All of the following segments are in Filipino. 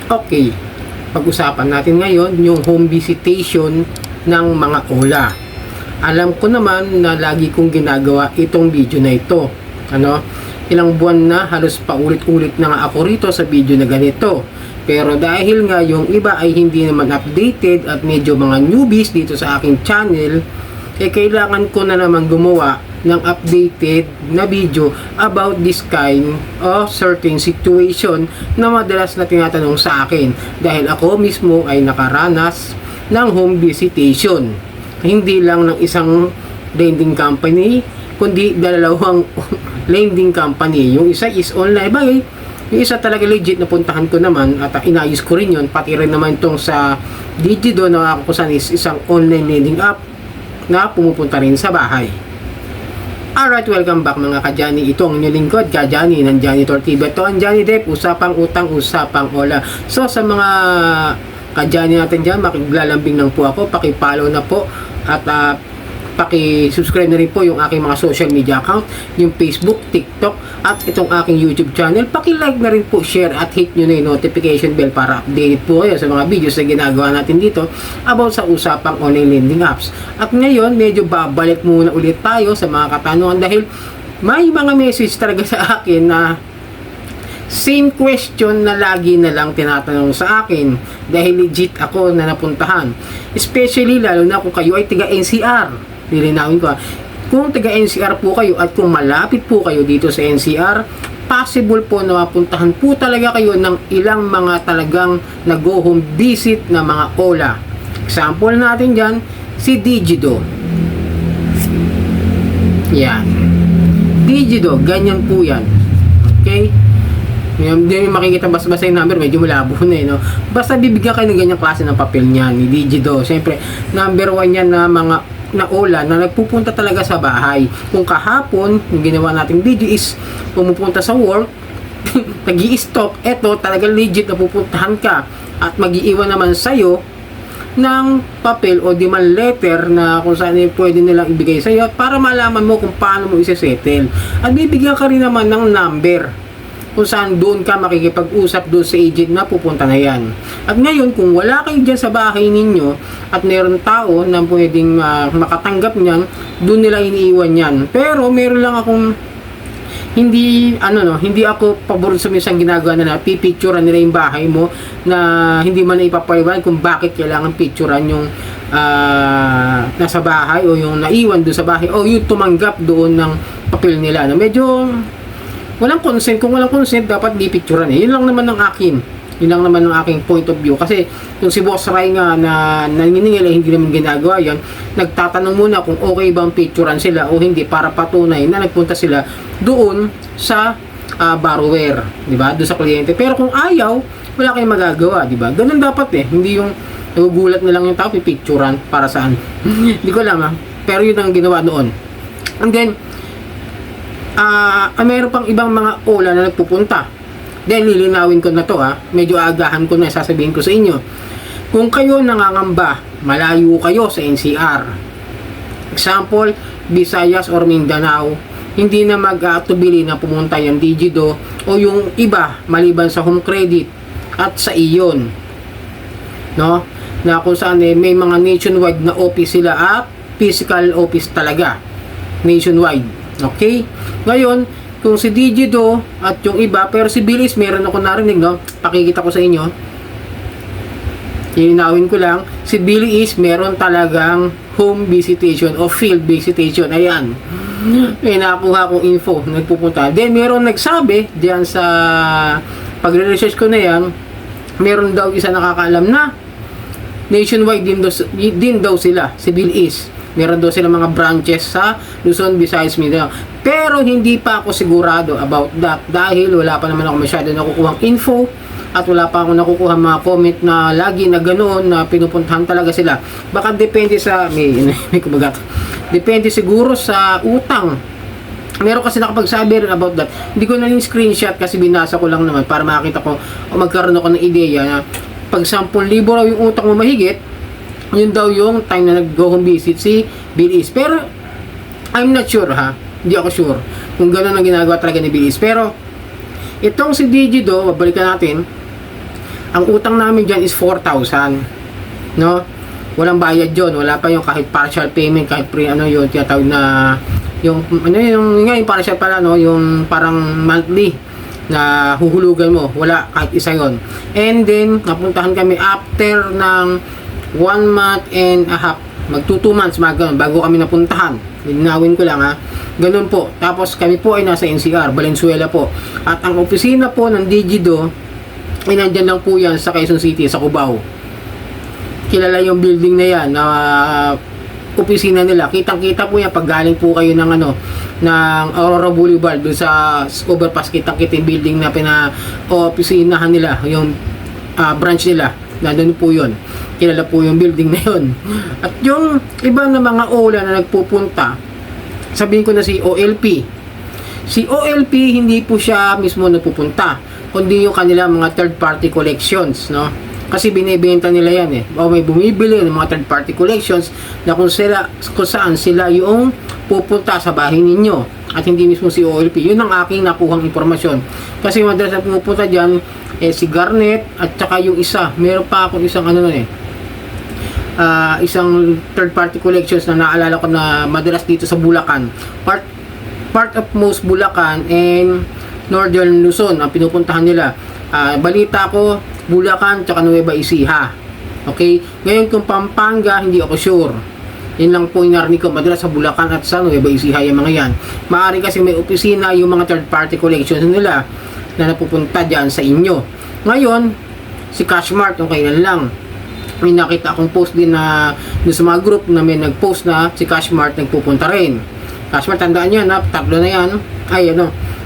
Okay, pag-usapan natin ngayon yung home visitation ng mga OLA. Alam ko naman na lagi kong ginagawa itong video na ito. Ilang buwan na halos paulit-ulit na nga ako rito sa video na ganito. Pero dahil nga yung iba ay hindi naman updated at medyo mga newbies dito sa aking channel, kailangan ko na naman gumawa ng updated na video about this kind of certain situation na madalas na tinatanong sa akin dahil ako mismo ay nakaranas ng home visitation. Hindi lang ng isang lending company, kundi dalawang lending company. Yung isa is online, bagay. Yung isa talaga legit na puntahan ko naman at inayos ko rin yun. Pati rin naman itong sa Digido na ako kusan is isang online lending app na pumupunta rin sa bahay. Alright, welcome back mga ka-Johnny. Ito ang inyong lingkod, ka-Johnny ng Johnny Tortiba. Ito ang Johnny Depp, usapang utang, usapang OLA. So sa mga ka-Johnny natin dyan, makiglalambing lang po ako, pakipollow na po at paki-subscribe na rin po yung aking mga social media account, yung Facebook, TikTok, at itong aking YouTube channel. Paki-like na rin po, share, at hit nyo na yung notification bell para updated po kayo sa mga videos na ginagawa natin dito about sa usapang online lending apps. At ngayon, medyo babalik muna ulit tayo sa mga katanungan dahil may mga message talaga sa akin na same question na lagi na lang tinatanong sa akin dahil legit ako na napuntahan. Especially lalo na kung kayo ay taga NCR. Lilinawin ko, kung taga NCR po kayo at kung malapit po kayo dito sa NCR, possible po na mapuntahan po talaga kayo ng ilang mga talagang nag-go home visit na mga OLA. Example natin dyan, si Digido. Yan. Digido, ganyan po yan. Okay? Hindi makikita basta-basta yung number, medyo malabo na Basta bibigyan kayo ng ganyang klase ng papel niyan ni Digido. Siyempre, number 1 yan na mga na OLA na nagpupunta talaga sa bahay. Kung kahapon, yung ginawa nating video is pumupunta sa work, nag-i-stop, eto talaga legit na pupuntahan ka at mag-iiwan naman sa'yo ng papel o di man letter na kung saan pwede nilang ibigay sa'yo para malaman mo kung paano mo isa-settle. At bibigyan ka rin naman ng number kung saan doon ka makikipag-usap doon sa agent na pupunta na yan. At ngayon, kung wala kayo dyan sa bahay ninyo at mayroon tao na pwedeng makatanggap niyan, doon nila iniiwan yan. Pero meron lang akong hindi ako pabor sa minsan ginagawa na pipicturean nila yung bahay mo na hindi man na ipapaliwanag kung bakit kailangan picturean yung nasa bahay o yung naiwan doon sa bahay o yung tumanggap doon ng papel nila. Medyo walang consent. Kung walang consent, dapat di picturean Yun lang naman ng akin. Yun lang naman ng aking point of view. Kasi yung si Boss Ray nga na naniningil hindi naman ginagawa yan, nagtatanong muna kung okay bang picturean sila o hindi para patunay na nagpunta sila doon sa borrower. Diba? Doon sa kliyente. Pero kung ayaw, wala kayong magagawa. Diba? Ganun dapat Hindi yung nagugulat na lang yung tao, pipicturean para saan. Hindi ko alam Pero yun ang ginawa noon. And then, mayroon pang ibang mga OLA na nagpupunta. Then lilinawin ko na to medyo agahan ko na sasabihin ko sa inyo. Kung kayo nangangamba, malayo kayo sa NCR. Example, Visayas or Mindanao, hindi na mag-atubili na pumunta yung Digido o yung iba maliban sa home credit at sa iyon. Na kung saan may mga nationwide na office sila at physical office talaga. Nationwide. Okay? Ngayon, kung si Digido at yung iba, pero si Bilis, meron ako narinig, pakikita ko sa inyo. Ilinawin ko lang, si Billy is meron talagang home visitation o field visitation. Ayan. May nakuha kong info, nagpupunta. Then, meron nagsabi, diyan sa pagre-research ko na yan, meron daw isa nakakaalam na nationwide din daw sila, si Bill is. Meron daw silang mga branches sa Luzon, Visayas, Mindanao. Pero hindi pa ako sigurado about that dahil wala pa naman ako masyado nakukuhang info at wala pa ako nakukuha mga comment na lagi na ganoon na pinupuntahan talaga sila. Baka depende sa may kumagat. Depende siguro sa utang. Meron kasi nakapagsabi rin about that. Hindi ko na yung screenshot kasi binasa ko lang naman para makita ko o magkaroon ako ng ideya na pag 10,000 raw yung utang mo mahigit, yun daw yung time na nag-go home visit si Bill Is. Pero I'm not sure hindi ako sure kung gano'n ang ginagawa talaga ni Bill Is. Pero itong si Digido, babalikan natin, Ang utang namin dyan is 4,000. No? Walang bayad yon, wala pa yung kahit partial payment, kahit yung tinatawag na yung partial pala, no, yung parang monthly na huhulugan mo, wala kahit isa yon. And then napuntahan kami after ng 1 month and a half, magto 2 months bago kami napuntahan. Linawin ko lang ha, ganun po. Tapos kami po ay nasa NCR, Valenzuela po, at ang opisina po ng Digido ay nandyan lang po yan sa Quezon City, sa Cubao. Kilala yung building na yan na opisina nila. Kitang-kita po yan pag galing po kayo ng ng Aurora Boulevard doon sa overpass. Kitang-kita yung building na opisinahan nila, yung branch nila. Nandun po yun. Kilala po yung building na yun. At yung iba na mga OLA na nagpupunta, sabihin ko na si OLP. Si OLP hindi po siya mismo nagpupunta, kundi yung kanila mga third party collections, no? Kasi binibenta nila yan o may bumibili ng mga third party collections na kung saan sila yung pupunta sa bahay ninyo at hindi mismo si OLP. Yun ang aking nakuhang impormasyon. Kasi madalas na pumupunta dyan si Garnet at saka yung isa. Meron pa akong isang isang third party collections na naalala ko na madalas dito sa Bulacan. Part of most Bulacan and Northern Luzon ang pinupuntahan nila. Balita ko Bulacan tsaka Nueva Ecija. Okay? Ngayon kung Pampanga, hindi ako sure. Yan lang po yung narinig ko. Madalas sa Bulacan at sa Nueva Ecija yung mga yan. Maaari kasi may opisina yung mga third party collections nila na napupunta dyan sa inyo. Ngayon, si Cashmart, yung kailan lang. May nakita akong post din na sa mga group na may nag-post na si Cashmart nagpupunta rin. Cashmart, tandaan nyo na, tatlo na yan. Ay,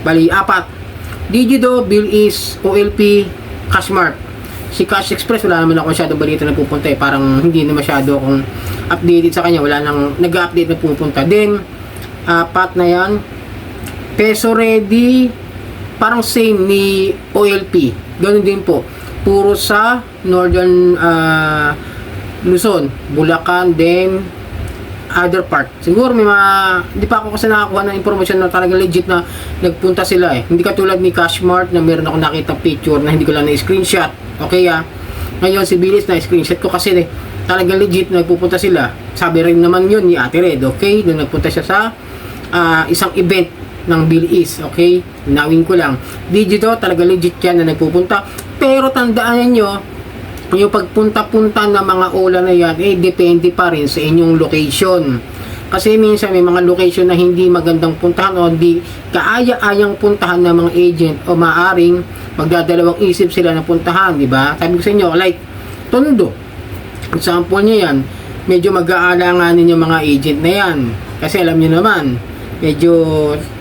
bali, 4. Digido, Bilis, OLP, Cashmart. Si Cash Express, wala naman ako masyadong balita na pupunta parang hindi na masyado akong updated sa kanya. Wala nang nag-update na pupunta. Then, 4 na yan. Peso Ready, parang same ni OLP. Ganun din po. Puro sa Northern Luzon, Bulacan, then other part. Siguro may hindi pa ako kasi nakakuha ng informasyon na talaga legit na nagpunta sila Hindi katulad ni Cashmart na meron ako nakita picture na hindi ko lang na-screenshot. Okay Ngayon si Bilis na-screenshot ko kasi talaga legit na nagpupunta sila. Sabi rin naman yun ni Ate Red. Okay? Doon nagpunta siya sa isang event ng Bilis. Okay? Nawin ko lang. Digito talaga legit yan na nagpupunta. Pero tandaan nyo, yung pagpunta-punta ng mga OLA na yan, depende pa rin sa inyong location. Kasi minsan may mga location na hindi magandang puntahan o hindi kaaya-ayang puntahan ng mga agent o maaring magdadalawang isip sila na puntahan, di ba? Sabi ko sa inyo, like Tondo. Example niya yan, medyo mag-aalanganin yung mga agent na yan. Kasi alam niyo naman, medyo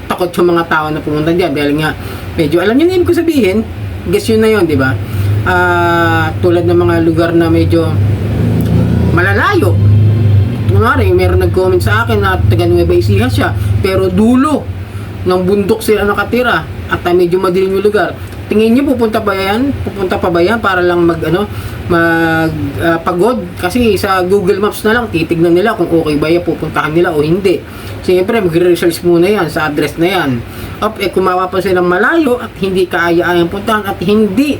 takot yung mga tao na pumunta dyan dahil nga, medyo alam niyo na ibig ko sabihin, guess yun na yun, di ba? Tulad ng mga lugar na medyo malalayo. Kunwari, meron nag-comment sa akin na taga Nueva Ecija siya, pero dulo ng bundok sila nakatira at medyo madilim yung lugar. Tingin niyo pupunta pa ba yan para lang pagod? Kasi sa Google Maps na lang titignan nila kung okay ba yan pupuntahan nila o hindi. Siyempre magre-research muna yan sa address na yan. Kung mapapansin silang malayo at hindi kaaya-ayang puntahan at hindi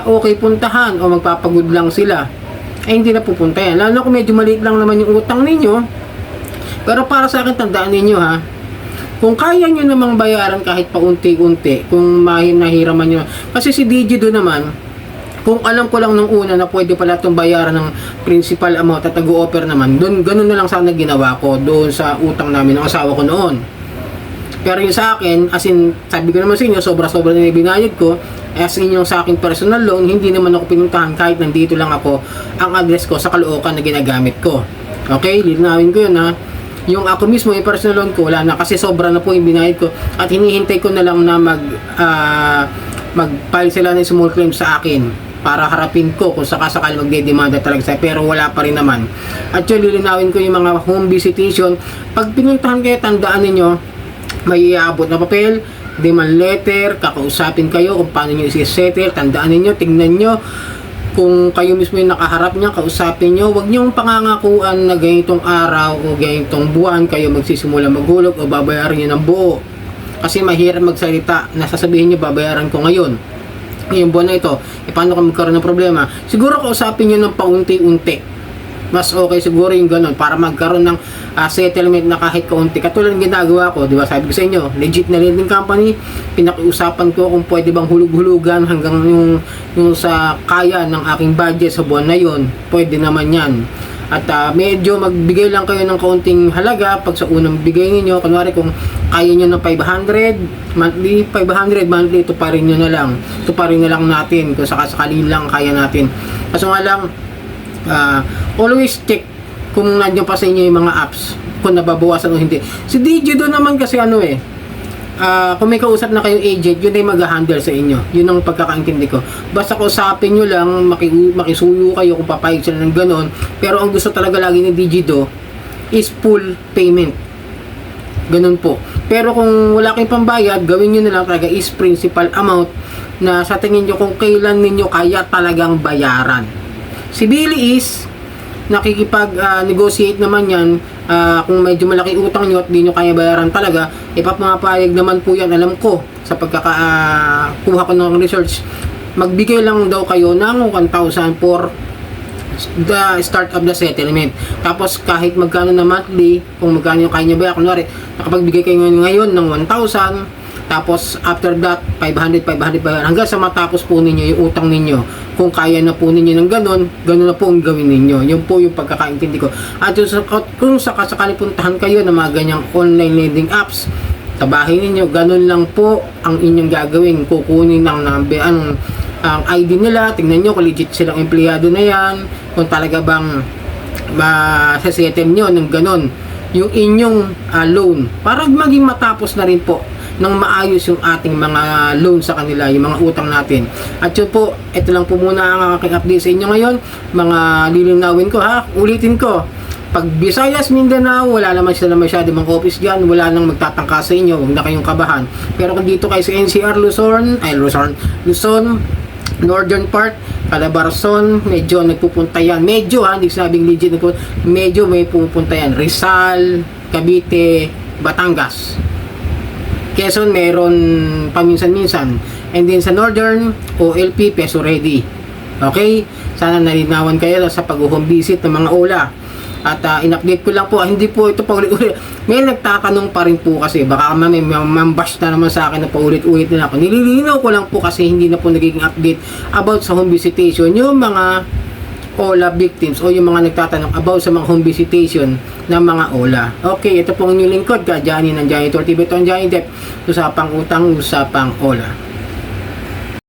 okay puntahan o magpapagod lang sila, hindi na pupunta yan. Lalo kung medyo maliit lang naman yung utang ninyo. Pero para sa akin, tandaan ninyo kung kaya nyo namang bayaran kahit paunti-unti, kung nahiraman nyo. Kasi si Digido naman, kung alam ko lang nung una na pwede pala itong bayaran ng principal amount at nag-o-offer naman, ganun na lang sana ginawa ko doon sa utang namin ng asawa ko noon. Pero yung sa akin, as in, sabi ko naman sa inyo, sobra-sobra na binayad ko. As in yung sa akin personal loan, hindi naman ako pinuntahan kahit nandito lang ako ang address ko sa Caloocan na ginagamit ko. Okay, linawin ko yun Yung ako mismo, yung personal loan ko, wala na kasi sobra na po yung binayad ko at hinihintay ko na lang na mag-file sila ng small claim sa akin para harapin ko kung sakasakal magdedemanda talaga sa, pero wala pa rin naman. At yun, lilinawin ko yung mga home visitation. Pag pinuntahan kayo, tandaan ninyo, may iabot na papel, demand letter, kakausapin kayo kung paano nyo isi-settle, tandaan ninyo, tingnan nyo kung kayo mismo yung nakaharap niya, kausapin nyo, huwag nyong pangangakuan na ganitong araw o ganitong buwan kayo magsisimula maghulog o babayaran nyo ng buo. Kasi mahirap magsalita na sasabihin nyo babayaran ko ngayon. ngayong buwan na ito, paano kung magkaroon ng problema? Siguro kausapin nyo ng paunti-unti. Mas okay siguro yung ganun para magkaroon ng settlement na kahit kaunti. Katulad ng ginagawa ko, di ba? Sabi ko sa inyo, legit na lending company, pinakiusapan ko kung pwede bang hulug-hulugan hanggang yung sa kaya ng aking budget sa buwan na yon, pwede naman yan. At medyo magbigay lang kayo ng kaunting halaga pag sa unang bigay niyo. Kunwari kung kaya niyo ng 500 monthly, tuparin niyo na lang. Tuparin na lang natin kung sakasakali lang kaya natin. Kaso nga lang, always check kung nandiyan pa sa inyo yung mga apps, kung nababawasan o hindi. Si DJ doon naman kasi kung may kausap na kayong agent, yun ay mag-handle sa inyo. Yun ang pagkakaintindi ko. Basta kausapin nyo lang, makisuyo kayo kung papayag sila ng ganon. Pero ang gusto talaga lagi ni Digido is full payment. Ganon po. Pero kung wala kayong pambayad, gawin nyo na lang talaga is principal amount na sa tingin nyo kung kailan ninyo kaya talagang bayaran. Si Billy is nakikipag-negotiate naman yan. Kung medyo malaki utang nyo at di nyo kaya bayaran talaga, ipapapayag naman po yan. Alam ko sa pagkakakuha ko ng research, magbigay lang daw kayo ng 1,000 for the start of the settlement. Tapos kahit magkano na monthly, kung magkano yung kaya nyo bayaran, kunwari nakapagbigay kayo ngayon ng 1,000, tapos after that 500 hanggang sa matapos po ninyo yung utang ninyo. Kung kaya na po ninyo ng ganun na po ang gawin ninyo. Yun po yung pagkakaintindi ko. At kung sakasakali puntahan kayo ng mga ganyang online lending apps, tabahin ninyo, ganun lang po ang inyong gagawin. Kukunin ang ID nila, tingnan nyo kung legit silang empleyado na yan, kung talaga bang masasettle nyo ng ganun yung inyong loan, para maging matapos na rin po ng maayos yung ating mga loan sa kanila, yung mga utang natin. At yun po, ito lang po muna ang aking update sa inyo ngayon. Mga lilinawin ko ulitin ko. Pag Visayas, Mindanao, wala naman sila masyado mga office dyan, wala nang magtatangka sa inyo, huwag na kayong kabahan. Pero kung dito kayo sa NCR Luzon, Northern part, Calabarzon, medyo nagpupunta yan. Medyo hindi sinabing legit, medyo may pupunta yan. Rizal, Cavite, Batangas. Quezon meron paminsan-minsan. And then sa Northern, OLP, Peso Ready. Okay? Sana nalinawan kayo sa pag-home visit ng mga OLA. At in-update ko lang po, hindi po ito paulit-ulit. May nagtatanong pa rin po kasi, baka may mambash na naman sa akin na paulit-ulit na ako. Nililinaw ko lang po kasi hindi na po nagiging update about sa home visitation. Yung mga OLA victims o yung mga nagtatanong about sa mga home visitation ng mga OLA. Okay, ito pong inyong lingkod ka, Johnny ng Johnny Tortibet on Johnny Depp. Usapang utang, usapang OLA.